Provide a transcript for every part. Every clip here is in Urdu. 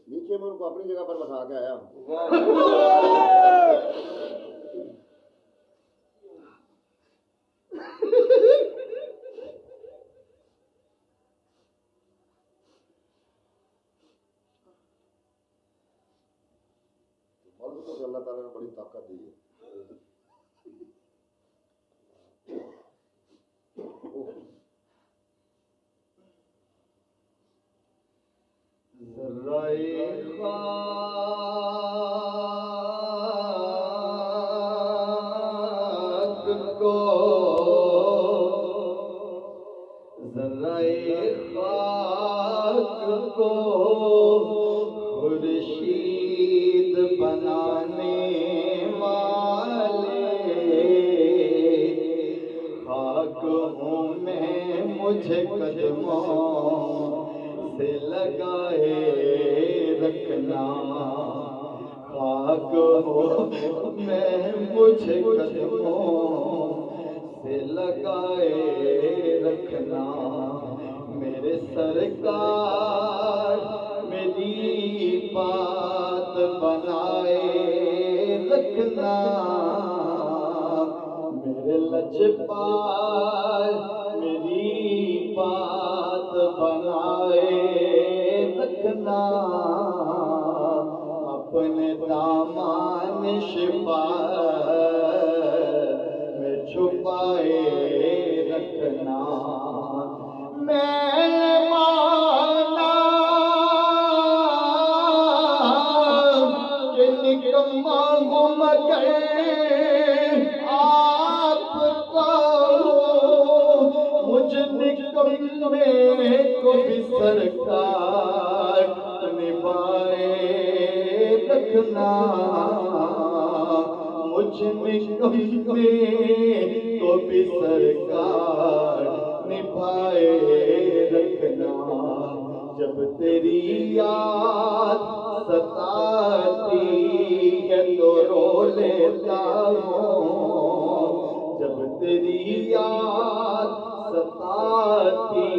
نیچے میں ان کو اپنی جگہ پر بٹھا کے آیا. اللہ تعالیٰ نے بڑی طاقت دی ہے. خورشید بنانے والے خاک ہوں میں مجھے قدموں سے لگائے رکھنا. خاک ہوں میں مجھے قدموں سے لگائے رکھنا. میرے سرکار میری بات بنائے رکھنا. میرے لجپال میری بات بنائے رکھنا. اپنے دامان شفاعت میں چھپائے رکھنا. میں مانا کہ نکما ہوں مگر آپ کا مجھ نکمے کو بھی سرکار نبھائے رکھنا. مجھ نکمے کو بھی سرکار نبھائے رکھنا. جب تیری یاد ستاتی ہے تو رو لیتا ہوں. جب تیری یاد ستاتی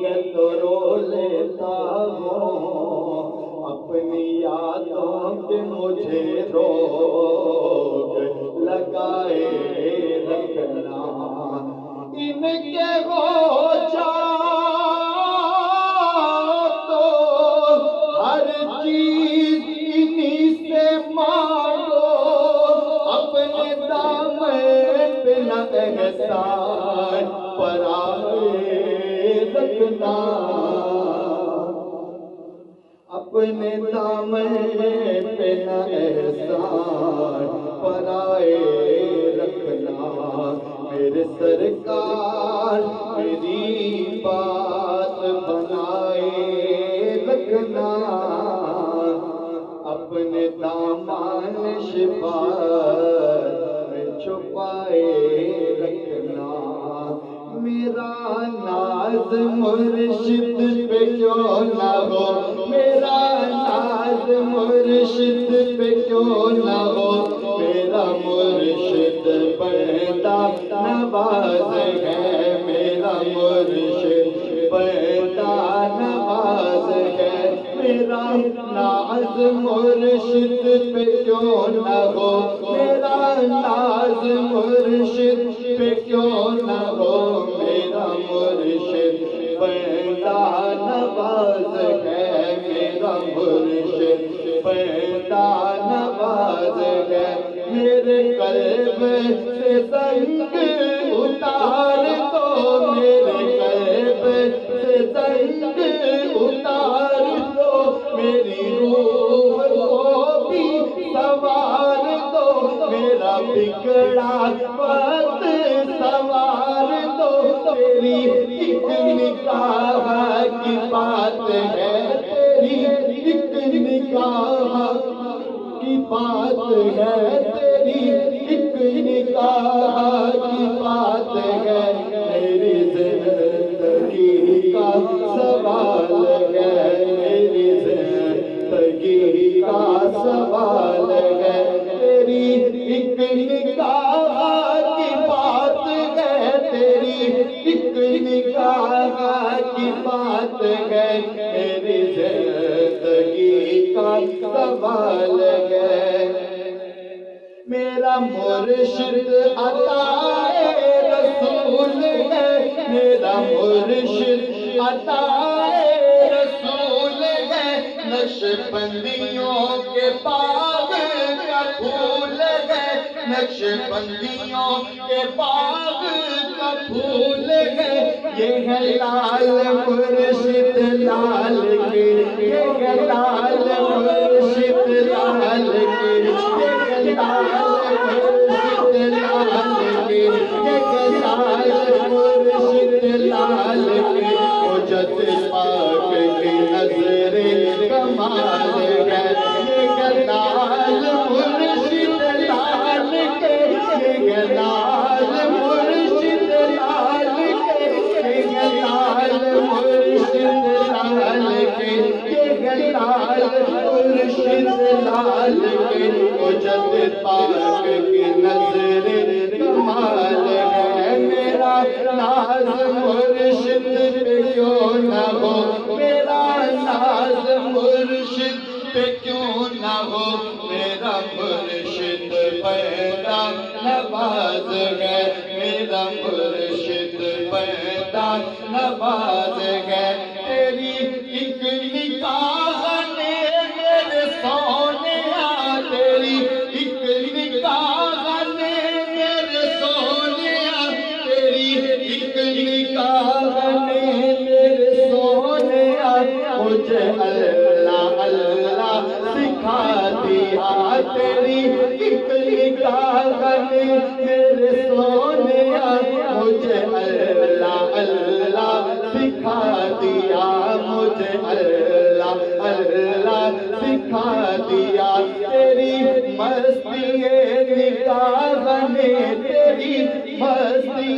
ہے تو رو لیتا ہوں. اپنی یادوں کے مجھے روگ لگائے رکھنا. ان کے ہو جاؤ تو ہر چیز انہی سے مانگو. اپنے دامن پہ نہ احسان پرائے رکھنا. اپنے دامن پہ نہ احسان پرائے رکھنا. میرے سرکار میری بات بنائے رکھنا. اپنے دامان شفاعت میں چھپائے رکھنا. میرا ناز مرشد پہ کیوں نہ ہو, میرا ناز مرشد پہ کیوں نہ ہو. میرا مرشد بڑا نواز ہے, میرا مرشد بڑا نواز ہے. میرا ناز مرشد پہ کیوں نہ ہو, میرا ناز مرشد پہ کیوں نہ ہو. میرا مرشد بڑا نواز ہے, میرا مرشد بڑا نواز ہے. میرے قلب سے زنگ اتار دو, میرے قلب سے زنگ اتار دو. میری روح کو بھی سوار دو, میرا بگڑا وقت سوار دو. تیری ایک نکاح کی بات ہے, تیری ایک نکاح کی بات ہے, تیری ایک نکاح کی بات ہے. میری زندگی کا سوال ہے, میری زندگی کا سوال ہے. تیری ایک نکاح کی بات ہے, تیری ایک نکاح کی بات ہے. میری زندگی حوال ہے میرا مرشد عطائے رسول ہے میرا مرشد عطائے رسول ہے نقش بندیوں کے باغ کا پھول ہے نقش بندیوں کے باغ کا پھول ہے یہ ہے لال مرشد لال کے یہ ہے لال مرشد لال کے یہ ہے لال مرشد لال کے یہ ہے لال مرشد لال کے حجت پاک کی نظر کمال ہے یہ ہے لال مرشد لال کے یہ ہے لال مرشد لال کے یہ ہے لال مرشد لال کے یہ ہے لال مرشد لال کے حجت پاک کی نظر کمال ہے میرا ناز مرشد پہ کیوں نہ ہو میرا ناز مرشد پہ کیوں نہ ہو میرا مرشد پیدا نواز ہے میرا مرشد پیدا نواز ہے تیری ایک نگاہ نے میرے سونیا تیری ایک نگاہ نے میرے سونیا تیری ایک نگاہ نے میرے سونیا مجھے اللہ اللہ سکھا دیا تیری ایک نگاہ نے میرے سونیا مجھے اللہ اللہ سکھا دیا مجھے اللہ اللہ سکھا دیا تیری مستی نگاہ نے تیری مستی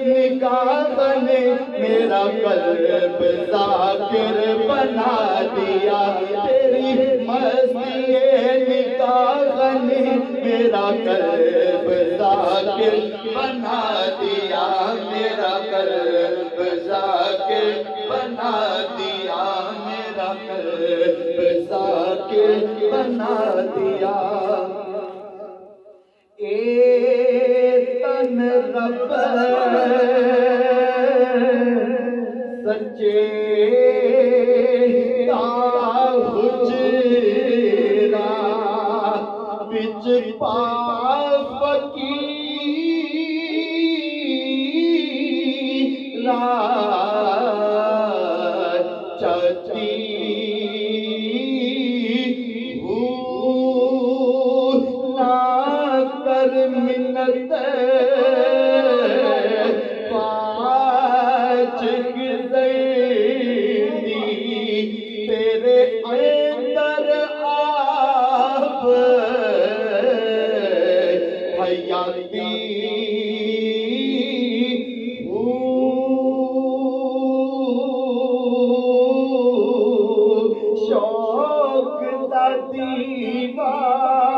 نگاہ نے میرا قلب ذاکر بنا دیا تیری مستی نگاہ نے میرا قلب ذاکر بنا دیا میرا قلب ذاکر بنا دیا میرا قلب ذاکر بنا دیا اے تن رب سچے تا حجرا بچ پا فقیرا چاہتی کر منت پانچ گزیدی تیرے اندر آپ حیاتی شوق دا دیوار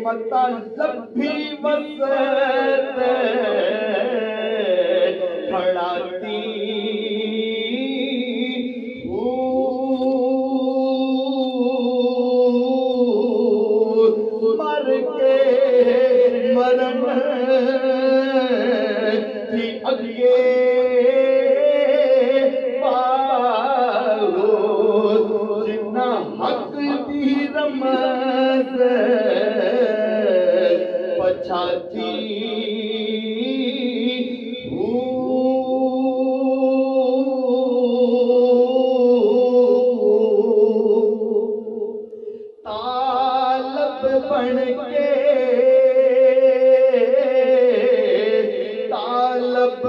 مطلب بھی وسط کھڑاتی مر کے مرن تھی اگے پاؤ جتنا حق دی رمز پچھاتی طالب بن کے طالب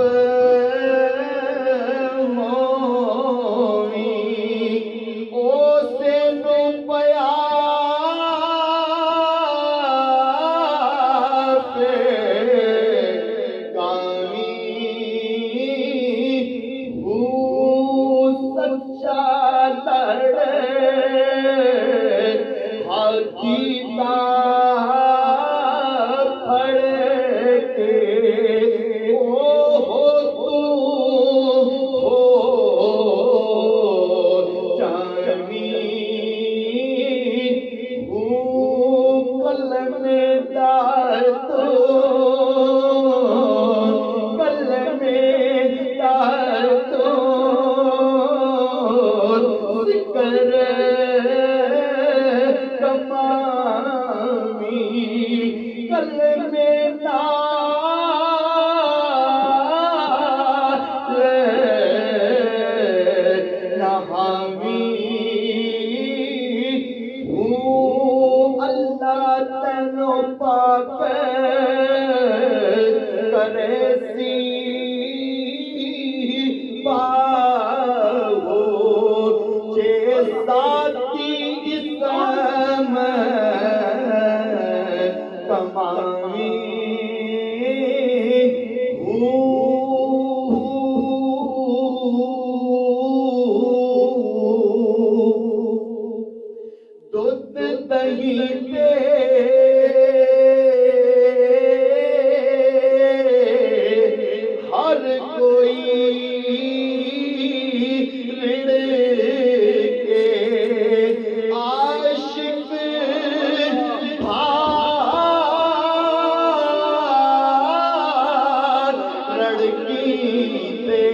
دے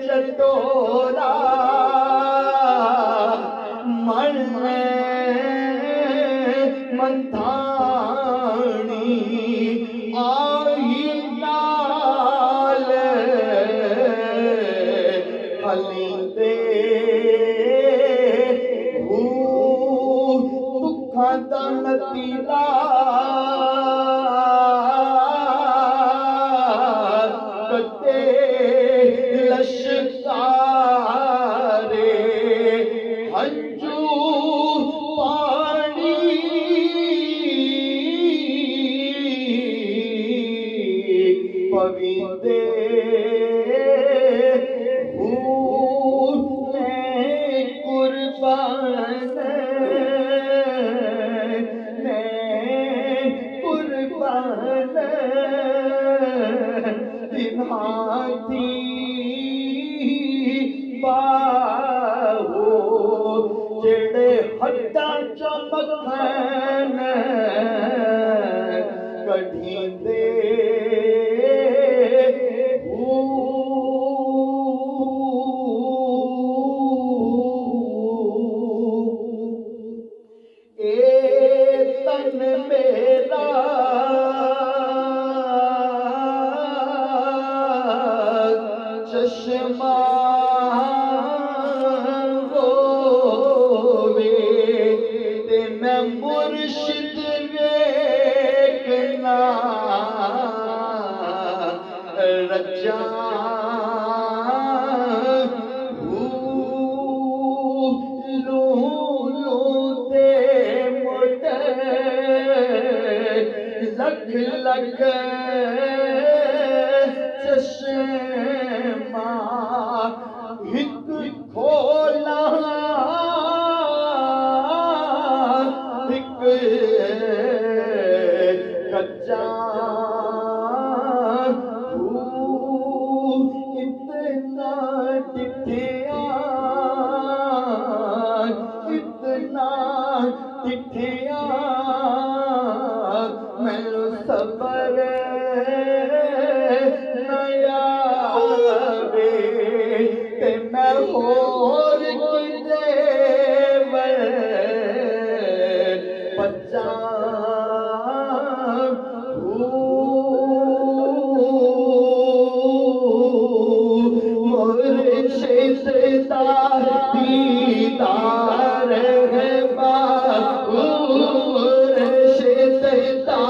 چٹورا من منتھانی آئی نال ہلی دے دکھاں دا نتیلا کتے لشکارے ہنجو پانی پویندے میں قربان ہاتھی باہو جڑے ہٹا چمکھن کڈھی دے اے تن میرا چشمہ ہووے تے میں مرشد ویکھنا رجاں لکھ لکھ چشمہ ہک کھولا ہک کچا اتنا ڈٹھیا اتنا ڈٹھیا میں صبر نیا وے تے میں ہور کدے بچا مرشد دا دیدار ہے مرشد دا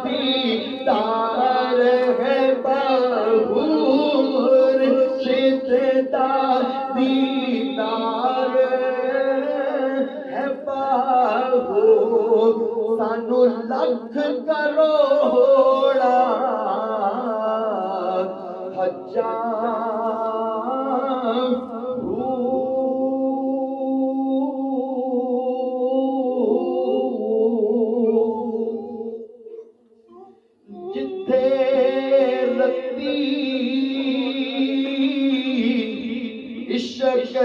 دیدار ہے مرشد دا دیدار ہے سانو لکھ کروڑا جتھے رتی عشق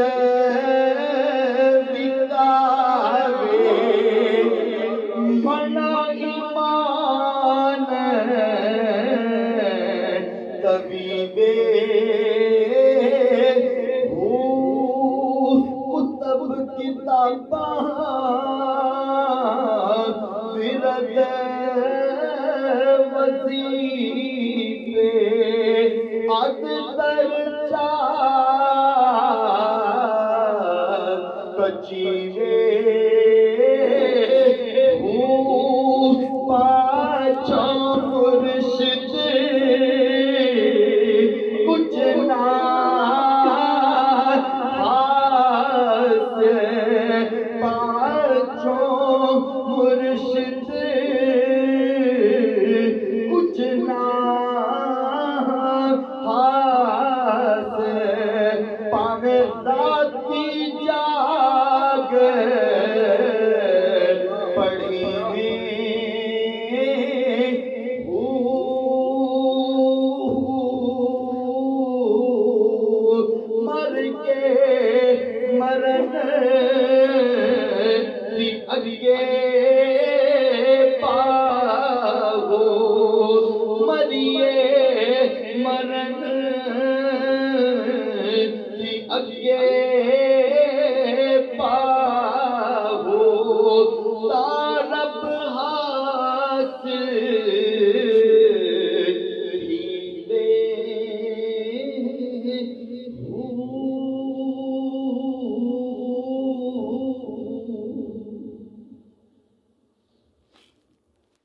بکاوے بنا ایمان طبیبے کتب کتاباں ورد وظیفے اکثر چار بچیوے پاچھوں